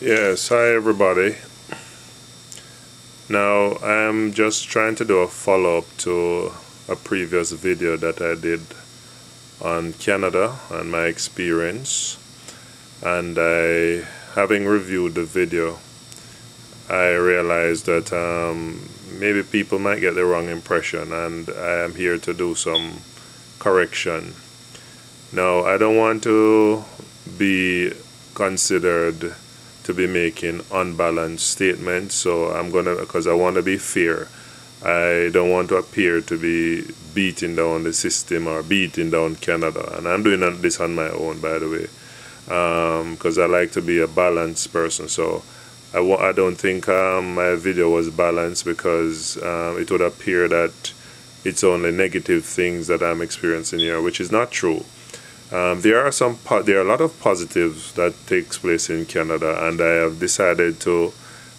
Yes, hi everybody. Now I'm just trying to do a follow-up to a previous video that I did on Canada and my experience, and having reviewed the video, I realized that maybe people might get the wrong impression, and I am here to do some correction. Now, I don't want to be considered to be making unbalanced statements, so because I want to be fair. I don't want to appear to be beating down the system or beating down Canada, and I'm doing this on my own, by the way, because I like to be a balanced person. So I don't think my video was balanced, because it would appear that it's only negative things that I'm experiencing here, which is not true. There are a lot of positives that takes place in Canada, and I have decided to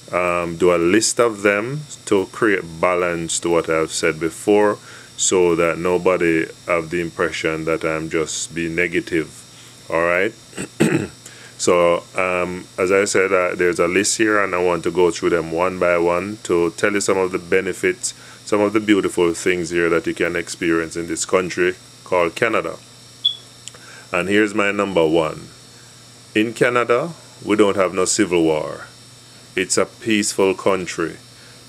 do a list of them to create balance to what I've said before, so that nobody have the impression that I'm just being negative. All right. So as I said, there's a list here, and I want to go through them one by one to tell you some of the benefits, some of the beautiful things here that you can experience in this country called Canada. And here's my number one. In Canada, we don't have no civil war. It's a peaceful country.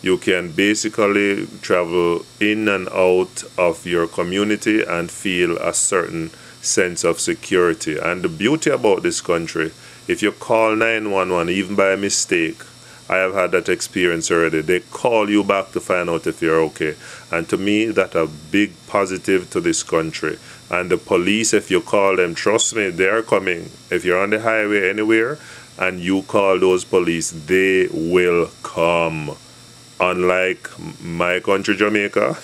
You can basically travel in and out of your community and feel a certain sense of security. And the beauty about this country, if you call 911 even by mistake, I have had that experience already. They call you back to find out if you're okay. And to me, that's a big positive to this country. And the police, if you call them, trust me, they're coming. If you're on the highway anywhere and you call those police, they will come. Unlike my country, Jamaica,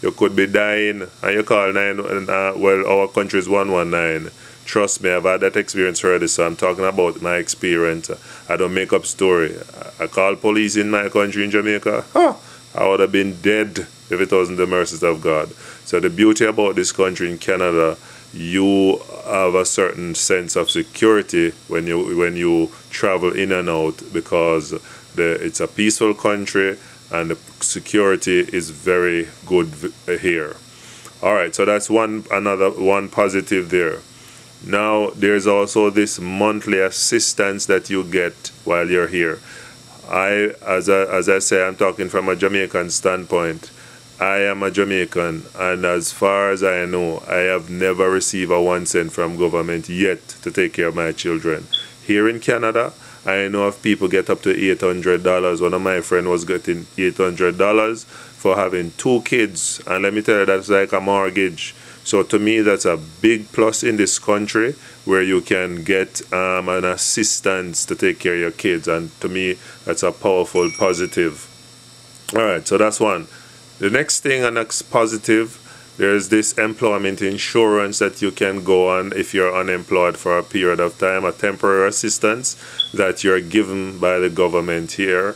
you could be dying and you call 9, well, our country is 119. Trust me, I've had that experience already, so I'm talking about my experience. I don't make up story. I called police in my country in Jamaica. I would have been dead if it wasn't the mercies of God. So the beauty about this country in Canada, you have a certain sense of security when you travel in and out, because it's a peaceful country and the security is very good here. All right, so that's another positive there. Now, there's also this monthly assistance that you get while you're here. As I say, I'm talking from a Jamaican standpoint. I am a Jamaican, and as far as I know, I have never received a 1 cent from government yet to take care of my children. Here in Canada, I know of people get up to $800. One of my friends was getting $800 for having 2 kids, and let me tell you, that's like a mortgage. So to me, that's a big plus in this country, where you can get an assistance to take care of your kids, and to me, that's a powerful positive. All right, so that's one. The next thing, and next positive, there's this employment insurance that you can go on if you're unemployed for a period of time, a temporary assistance that you're given by the government here,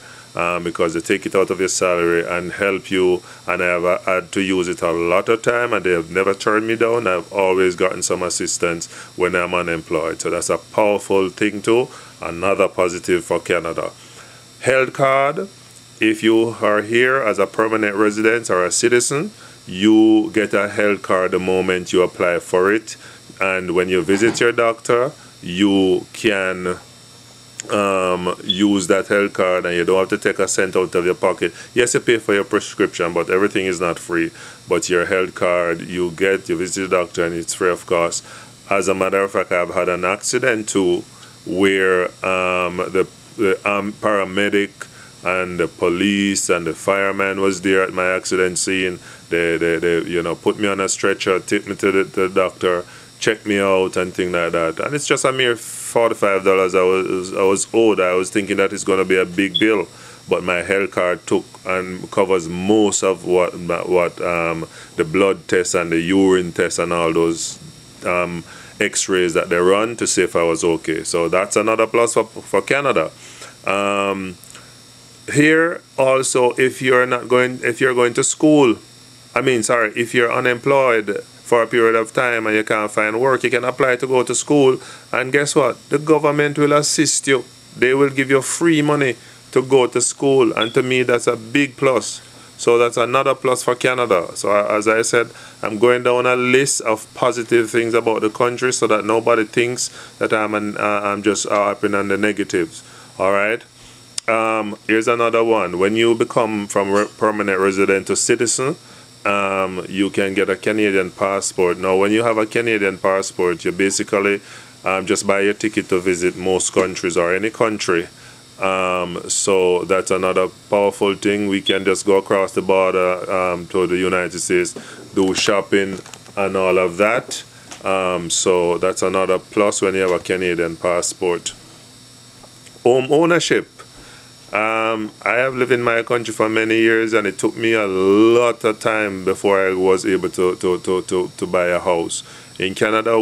because they take it out of your salary and help you. And I have had to use it a lot of time, and they have never turned me down. I've always gotten some assistance when I'm unemployed. So that's a powerful thing too. Another positive for Canada. Health card. If you are here as a permanent resident or a citizen, you get a health card the moment you apply for it. And when you visit your doctor, you can use that health card, and you don't have to take a cent out of your pocket. Yes, you pay for your prescription, but everything is not free. But your health card, you visit the doctor, and it's free of cost. As a matter of fact, I've had an accident too, where the paramedic and the police and the fireman was there at my accident scene. They put me on a stretcher, take me to the doctor, check me out and things like that. And it's just a mere $45 I was owed. I was thinking that it's going to be a big bill, but my health card took and covers most of what the blood test and the urine test and all those x-rays that they run to see if I was okay. So that's another plus for Canada. Here also, if you're going to school, if you're unemployed for a period of time and you can't find work, you can apply to go to school, and guess what? The government will assist you. They will give you free money to go to school, and to me that's a big plus. So that's another plus for Canada. So as I said, I'm going down a list of positive things about the country so that nobody thinks that I'm just harping on the negatives. All right. Here's another one. When you become from permanent resident to citizen, you can get a Canadian passport. Now, when you have a Canadian passport, you basically just buy your ticket to visit most countries or any country. So that's another powerful thing. We can just go across the border to the United States, do shopping and all of that. So that's another plus when you have a Canadian passport. Home ownership. I have lived in my country for many years, and it took me a lot of time before I was able to buy a house. In Canada,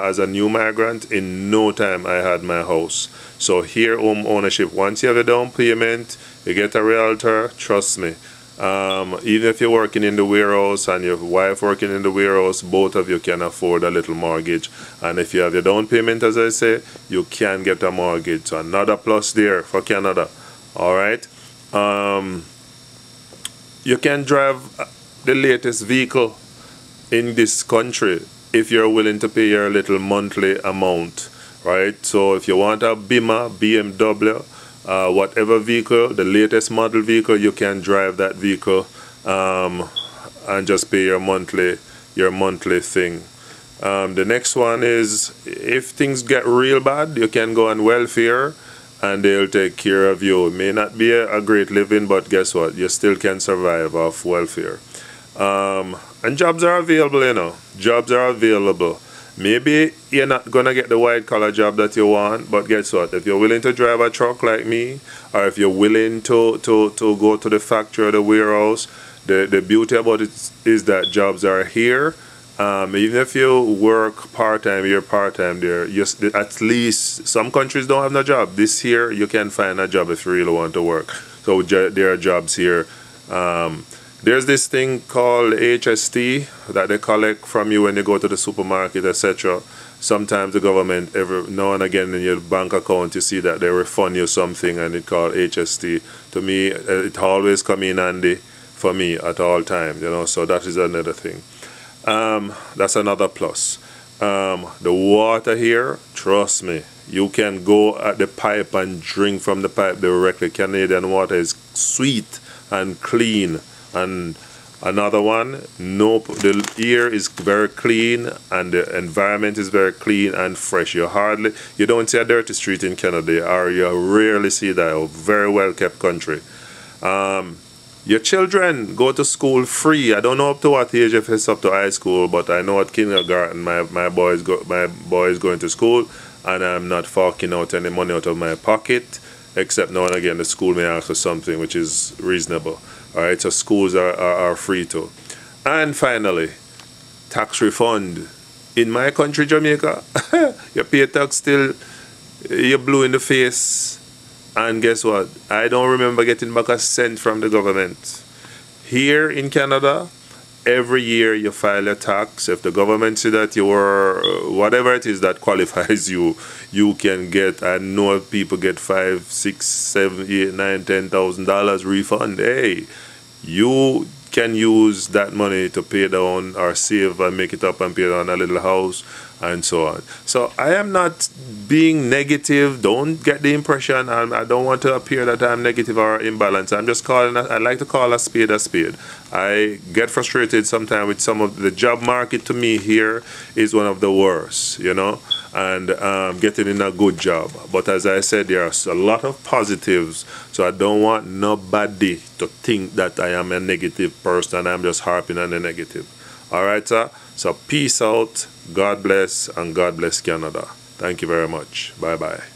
as a new migrant, in no time I had my house. So here, home ownership, once you have a down payment, you get a realtor, trust me. Even if you're working in the warehouse and your wife working in the warehouse, both of you can afford a little mortgage. And if you have your down payment, as I say, you can get a mortgage. So another plus there for Canada. All right. You can drive the latest vehicle in this country if you're willing to pay your little monthly amount, right? So if you want a Beamer, BMW, whatever vehicle, the latest model vehicle, you can drive that vehicle and just pay your monthly thing. The next one is, if things get real bad, you can go on welfare and they'll take care of you. It may not be a great living, but guess what? You still can survive off welfare. And jobs are available, you know. Jobs are available. Maybe you're not gonna get the white collar job that you want, but guess what? If you're willing to drive a truck like me, or if you're willing to go to the factory or the warehouse, the beauty about it is that jobs are here. Even if you work part-time, you're part-time there. At least some countries don't have no job. This year you can find a job if you really want to work. So there are jobs here. There's this thing called HST that they collect from you when you go to the supermarket, etc. Sometimes the government, every now and again in your bank account, you see that they refund you something, and it's called HST. To me, it always comes in handy for me at all times, you know. So that is another thing. That's another plus. The water here, trust me, you can go at the pipe and drink from the pipe directly. Canadian water is sweet and clean. And another one, the air is very clean and the environment is very clean and fresh. You don't see a dirty street in Canada, or you rarely see that. A very well kept country. Your children go to school free. I don't know up to what age, if it's up to high school, but I know at kindergarten my boy is going to school, and I'm not forking out any money out of my pocket, except now and again the school may ask for something, which is reasonable. All right, so schools are free too. And finally, tax refund. In my country, Jamaica, you pay tax till you're blue in the face. And guess what? I don't remember getting back a cent from the government. Here in Canada, every year you file your tax. If the government see that you were, whatever it is that qualifies you, you can get, I know people get $5,000, $6,000, $7,000, $8,000, $9,000, $10,000 refund. Hey, you can use that money to pay down or save and make it up and pay down a little house and so on. So I am not being negative. Don't get the impression. I don't want to appear that I'm negative or imbalanced. I'm just calling, I like to call a spade a spade. I get frustrated sometimes with some of the job market. To me here is one of the worst, you know, and getting in a good job. But as I said, there's a lot of positives, so I don't want nobody to think that I am a negative person. I'm just harping on the negative. All right, sir. So peace out, God bless, and God bless Canada. Thank you very much. Bye-bye.